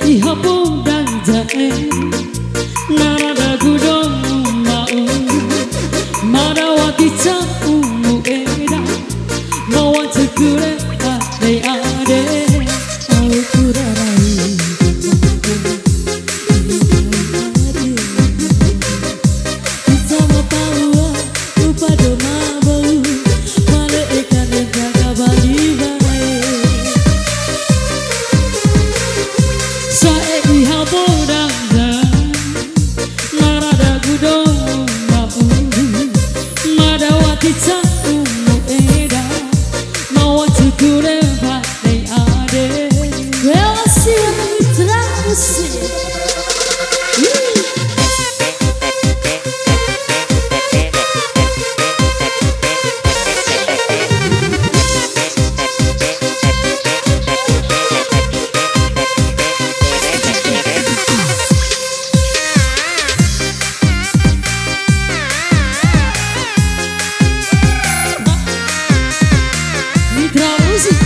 ihapong danjae narada gudong mau marawati cang ungu eda mawan cekure ade ade au kurarai kita mau paua upado mabau male ikan yang jaga bagi bae sae ihapong danjae narada gudong mau marawati cang ungu eda mawan cekure ade ade Welasi mitra musik mitra musik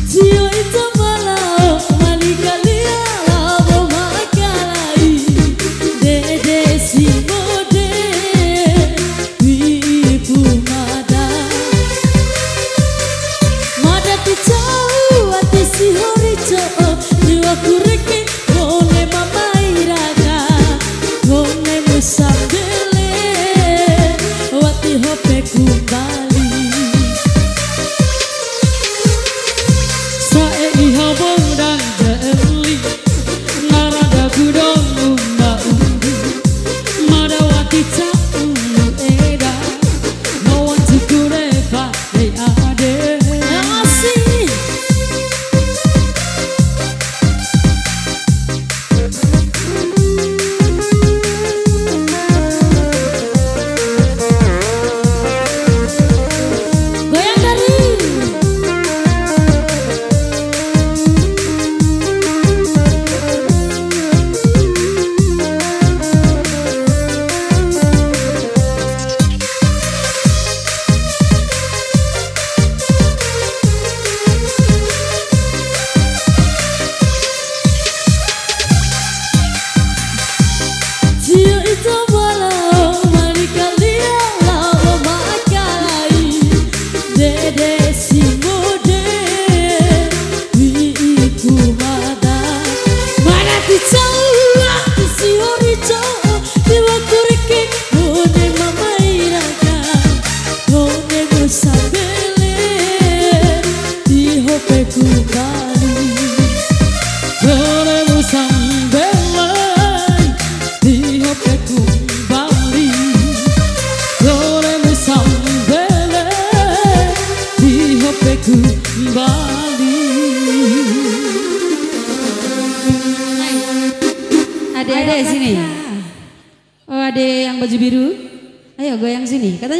Tio itu malau malikalia labo makalai dede si mode wipu mada ticau ati si horico jiwa kureke kone mama iraga kone musambele wati hope kumbali sae ihapong danjae narada gudong mau marawati cang ungu eda mawan cekure ade ade asih goyang dari Tio itu malau malikalia labo makalai dede si mode wiku mana ticau ati si horico jiwa kureke kone mama iraga kone musambele di hope kumbali kone musambele di hope kumbali kone musambele di hope kumbali. Ade-ade sini. Oh, ade yang baju biru. Ayo goyang sini. Katanya